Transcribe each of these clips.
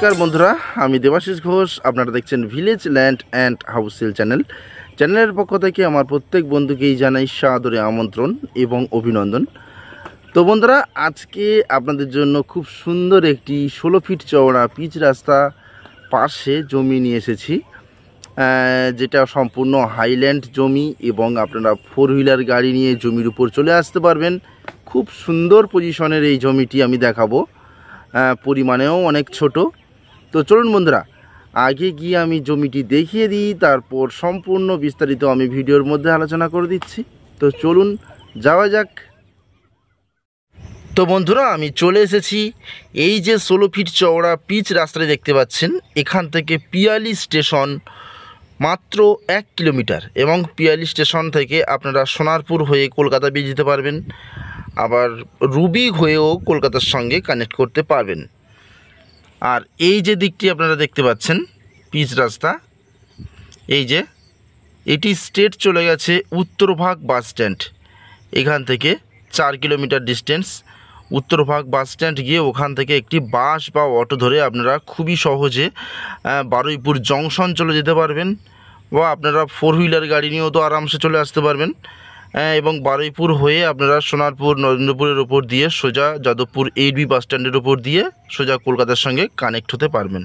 নমস্কার বন্ধুরা, আমি দেবাশিস ঘোষ। আপনারা দেখছেন village land and house sale চ্যানেলের পক্ষ থেকে আমার প্রত্যেক বন্ধুকেই জানাই সাদরে আমন্ত্রণ এবং অভিনন্দন। তো বন্ধুরা, আজকে আপনাদের জন্য খুব সুন্দর একটি 16 ফিট চওড়া পিচ রাস্তা পাশে জমি নিয়ে এসেছি, যেটা সম্পূর্ণ হাইল্যান্ড জমি এবং আপনারা 4 হুইলার গাড়ি নিয়ে জমির উপর চলে আসতে পারবেন। খুব সুন্দর পজিশনের এই জমিটি আমি দেখাবো, পরিমাণেও অনেক ছোট। তো চলুন বন্ধুরা, আগে গিয়ে আমি জমিটি দেখিয়ে দিই, তারপর সম্পূর্ণ বিস্তারিত আমি ভিডিওর মধ্যে আলোচনা করে দিচ্ছি। তো চলুন যাওয়া যাক। তো বন্ধুরা, আমি চলে এসেছি এই যে 16 ফিট চওড়া পিচ রাস্তাটি দেখতে পাচ্ছেন, এখান থেকে পিয়ালি স্টেশন মাত্র 1 কিলোমিটার, এবং পিয়ালি স্টেশন থেকে আপনারা সোনারপুর হয়ে কলকাতা বেরিয়ে যেতে পারবেন, আবার রুবি হয়েও কলকাতার সঙ্গে কানেক্ট করতে পারবেন। আর এই যে দিকটি আপনারা দেখতে পাচ্ছেন পিচ রাস্তা, এই যে এটি স্ট্রেট চলে গেছে উত্তরভাগ বাস স্ট্যান্ড। এখান থেকে 4 কিলোমিটার ডিস্টেন্স উত্তরভাগ বাস স্ট্যান্ড গিয়ে ওখান থেকে একটি বাস বা অটো ধরে আপনারা খুবই সহজে বারুইপুর জংশন চলে যেতে পারবেন, বা আপনারা 4 হুইলার গাড়ি নিয়েও তো আরামসে চলে আসতে পারবেন। এবং বারুইপুর হয়ে আপনারা সোনারপুর নরেন্দ্রপুরের ওপর দিয়ে সোজা যাদবপুর 8B বাস স্ট্যান্ডের ওপর দিয়ে সোজা কলকাতার সঙ্গে কানেক্ট হতে পারবেন।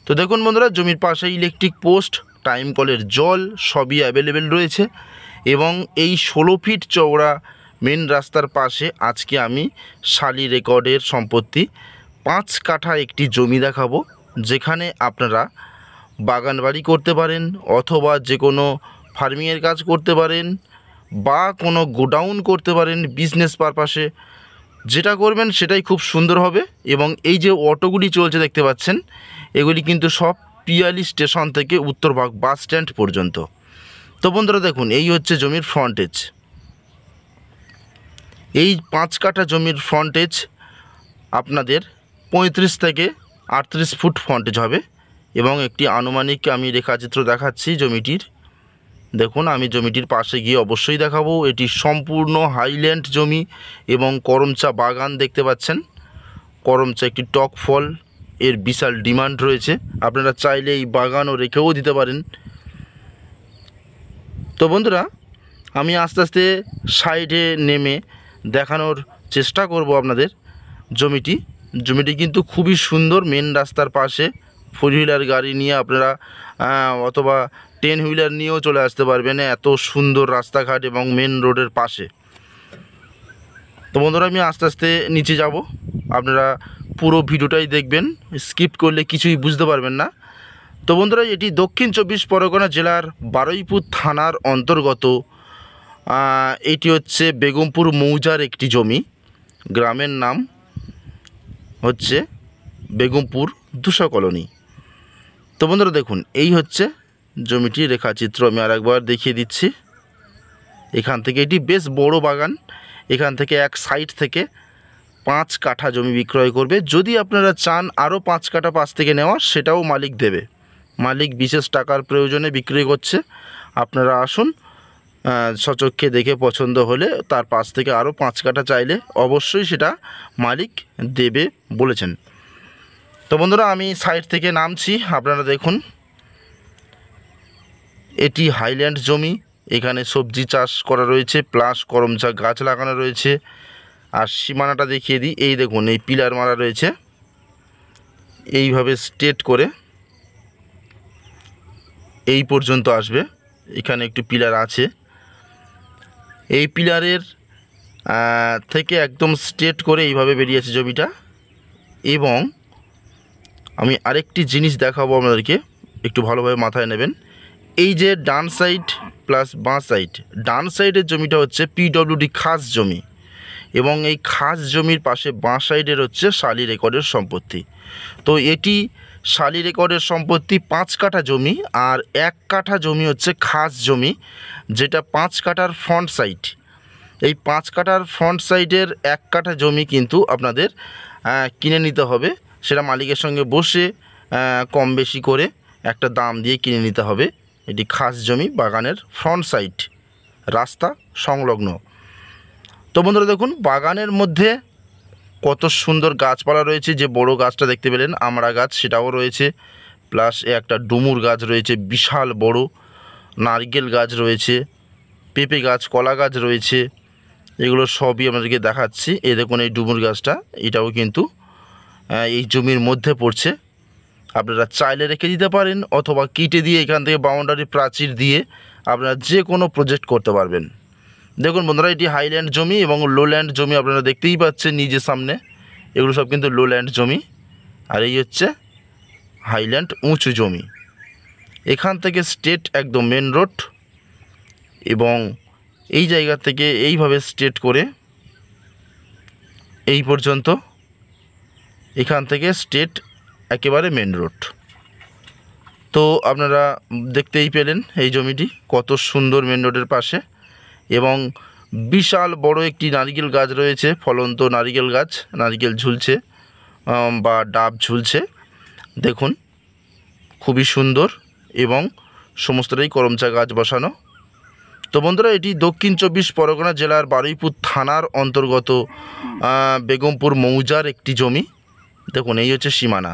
তো দেখুন বন্ধুরা, জমির পাশে ইলেকট্রিক পোস্ট, টাইম কলের জল সবই অ্যাভেলেবেল রয়েছে। এবং এই 16 ফিট চওড়া মেন রাস্তার পাশে আজকে আমি শালি রেকর্ডের সম্পত্তি 5 কাঠা একটি জমি দেখাবো, যেখানে আপনারা বাগান বাড়ি করতে পারেন, অথবা যে কোনো ফার্মিংয়ের কাজ করতে পারেন, বা কোনো গোডাউন করতে পারেন বিজনেস পারপাসে। যেটা করবেন সেটাই খুব সুন্দর হবে। এবং এই যে অটোগুলি চলছে দেখতে পাচ্ছেন, এগুলি কিন্তু সব পিয়ালি স্টেশন থেকে উত্তরভাগ বাস স্ট্যান্ড পর্যন্ত। তো বন্ধুরা দেখুন, এই হচ্ছে জমির ফ্রন্টেজ। এই 5 কাঠা জমির ফ্রন্টেজ আপনাদের 35 থেকে 38 ফুট ফ্রন্টেজ হবে। এবং একটি আনুমানিক আমি রেখাচিত্র দেখাচ্ছি জমিটির। দেখুন, আমি জমিটির পাশে গিয়ে অবশ্যই দেখাবো। এটি সম্পূর্ণ হাইল্যান্ড জমি এবং করমচা বাগান দেখতে পাচ্ছেন। করমচা একটি টক ফল, এর বিশাল ডিমান্ড রয়েছে। আপনারা চাইলে এই বাগানও রেখেও দিতে পারেন। তো বন্ধুরা, আমি আস্তে আস্তে সাইডে নেমে দেখানোর চেষ্টা করব আপনাদের জমিটি কিন্তু খুবই সুন্দর। মেন রাস্তার পাশে 4 হুইলার গাড়ি নিয়ে আপনারা অথবা 10 হুইলার নিয়েও চলে আসতে পারবেন, এত সুন্দর রাস্তাঘাট এবং মেন রোডের পাশে। তো বন্ধুরা, আমি আস্তে আস্তে নিচে যাব, আপনারা পুরো ভিডিওটাই দেখবেন, স্কিপ করলে কিছুই বুঝতে পারবেন না। তো বন্ধুরা, এটি দক্ষিণ 24 পরগনা জেলার বারুইপুর থানার অন্তর্গত। এটি হচ্ছে বেগমপুর মৌজার একটি জমি। গ্রামের নাম হচ্ছে বেগমপুর 200 কলোনি। তো বন্ধুরা দেখুন, এই হচ্ছে জমিটির রেখাচিত্র। আমি আরেকবার দেখিয়ে দিচ্ছি। এখান থেকে এটি বেশ বড় বাগান। এখান থেকে এক সাইড থেকে 5 কাঠা জমি বিক্রয় করবে। যদি আপনারা চান আরও 5 কাঠা পাশ থেকে নেওয়া, সেটাও মালিক দেবে। মালিক বিশেষ টাকার প্রয়োজনে বিক্রি করছে। আপনারা আসুন, সচক্ষে দেখে পছন্দ হলে তার পাশ থেকে আরও 5 কাঠা চাইলে অবশ্যই সেটা মালিক দেবে বলেছেন। তো বন্ধুরা, আমি সাইড থেকে নামছি। আপনারা দেখুন, এটি হাইল্যান্ড জমি। এখানে সবজি চাষ করা রয়েছে, প্লাস করমচা গাছ লাগানো রয়েছে। আর সীমানাটা দেখিয়ে দিই। এই দেখুন, এই পিলার মারা রয়েছে, এইভাবে স্ট্রেট করে এই পর্যন্ত আসবে। এখানে একটু পিলার আছে, এই পিলারের থেকে একদম স্ট্রেট করে এইভাবে বেরিয়েছে জমিটা। এবং আমি আরেকটি জিনিস দেখাবো আপনাদেরকে, একটু ভালোভাবে মাথায় নেবেন। এই যে ডান সাইড প্লাস বাঁ সাইড, ডান সাইডের জমিটা হচ্ছে পিডব্লিউডি খাস জমি, এবং এই খাস জমির পাশে বাঁ সাইডের হচ্ছে শালি রেকর্ডের সম্পত্তি। তো এটি শালি রেকর্ডের সম্পত্তি 5 কাঠা জমি, আর 1 কাঠা জমি হচ্ছে খাস জমি, যেটা 5 কাঠার ফ্রন্ট সাইড। এই 5 কাঠার ফ্রন্ট সাইডের 1 কাঠা জমি কিন্তু আপনাদের কিনে নিতে হবে। সেটা মালিকের সঙ্গে বসে কম বেশি করে একটা দাম দিয়ে কিনে নিতে হবে। এটি খাস জমি, বাগানের ফ্রন্ট সাইড, রাস্তা সংলগ্ন। তো বন্ধুরা দেখুন, বাগানের মধ্যে কত সুন্দর গাছপালা রয়েছে। যে বড় গাছটা দেখতে পেলেন আমড়া গাছ, সেটাও রয়েছে, প্লাস একটা ডুমুর গাছ রয়েছে বিশাল বড়, নারকেল গাছ রয়েছে, পেঁপে গাছ, কলা গাছ রয়েছে। এগুলো সবই আপনাদেরকে দেখাচ্ছি। এই দেখুন এই ডুমুর গাছটা, এটাও কিন্তু এই জমির মধ্যে পড়ছে। আপনারা চাইলে রেখে দিতে পারেন অথবা কেটে দিয়ে এখান থেকে বাউন্ডারি প্রাচীর দিয়ে আপনারা যে কোনো প্রজেক্ট করতে পারবেন। দেখুন বন্ধুরা, এটি হাইল্যান্ড জমি এবং লোল্যান্ড জমি আপনারা দেখতেই পাচ্ছেন নিজের সামনে। এগুলো সব কিন্তু লোল্যান্ড জমি, আর এই হচ্ছে হাইল্যান্ড উঁচু জমি। এখান থেকে স্ট্রেট একদম মেন রোড, এবং এই জায়গা থেকে এইভাবে স্ট্রেট করে এই পর্যন্ত, এখান থেকে স্ট্রেট একেবারে মেন রোড। তো আপনারা দেখতেই পেলেন এই জমিটি কত সুন্দর মেন রোডের পাশে, এবং বিশাল বড় একটি নারকেল গাছ রয়েছে, ফলন্ত নারকেল গাছ, নারকেল ঝুলছে বা ডাব ঝুলছে। দেখুন খুবই সুন্দর, এবং সমস্তটাই করমচা গাছ বসানো। তো বন্ধুরা, এটি দক্ষিণ 24 পরগনা জেলার বারুইপুর থানার অন্তর্গত বেগমপুর মৌজার একটি জমি। দেখুন এই হচ্ছে সীমানা।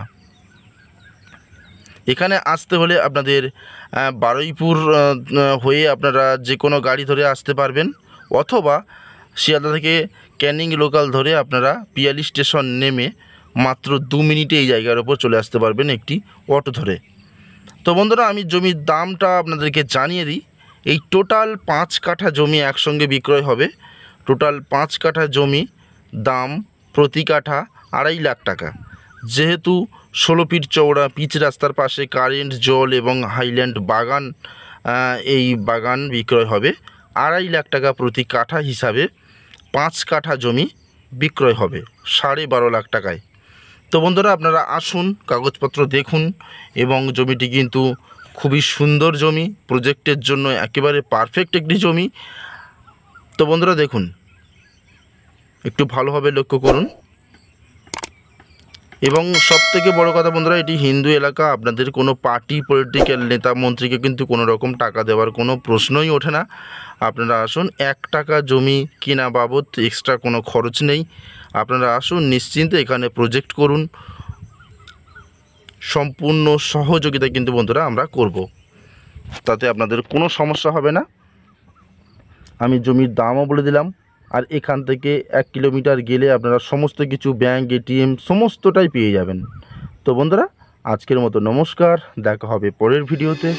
এখানে আসতে হলে আপনাদের বারুইপুর হয়ে আপনারা যে কোনো গাড়ি ধরে আসতে পারবেন, অথবা শিয়ালদা থেকে ক্যানিং লোকাল ধরে আপনারা পিয়ালি স্টেশন নেমে মাত্র 2 মিনিটে এই জায়গার ওপর চলে আসতে পারবেন একটি অটো ধরে। তো বন্ধুরা, আমি জমির দামটা আপনাদেরকে জানিয়ে দিই। এই টোটাল 5 কাঠা জমি একসঙ্গে বিক্রয় হবে। টোটাল 5 কাঠা জমি দাম প্রতি কাঠা 2.5 লাখ টাকা। যেহেতু 16 ফিট চওড়া পিচ রাস্তার পাশে কারেন্ট, জল এবং হাইল্যান্ড বাগান, এই বাগান বিক্রয় হবে 2.5 লাখ টাকা প্রতি কাঠা হিসাবে। 5 কাঠা জমি বিক্রয় হবে 12.5 লাখ টাকায়। তো বন্ধুরা, আপনারা আসুন, কাগজপত্র দেখুন, এবং জমিটি কিন্তু খুবই সুন্দর জমি, প্রজেক্টের জন্য একেবারে পারফেক্ট একটি জমি। তো বন্ধুরা দেখুন, একটু ভালোভাবে লক্ষ্য করুন। এবং সবথেকে বড় কথা বন্ধুরা, এটি হিন্দু এলাকা। আপনাদের কোনো পার্টি, পলিটিক্যাল নেতা মন্ত্রীকে কিন্তু কোনো রকম টাকা দেওয়ার কোনো প্রশ্নই ওঠে না। আপনারা আসুন, 1 টাকা জমি কেনা বাবদ এক্সট্রা কোনো খরচ নেই। আপনারা আসুন, নিশ্চিন্তে এখানে প্রজেক্ট করুন। সম্পূর্ণ সহযোগিতা কিন্তু বন্ধুরা আমরা করব, তাতে আপনাদের কোনো সমস্যা হবে না। আমি জমির দামও বলে দিলাম। আর এখান থেকে 1 কিলোমিটার গেলে আপনারা সমস্ত কিছু, ব্যাংক, এটিএম সমস্তটাই পেয়ে যাবেন। তো বন্ধুরা, আজকের মতো নমস্কার, দেখা হবে পরের ভিডিওতে।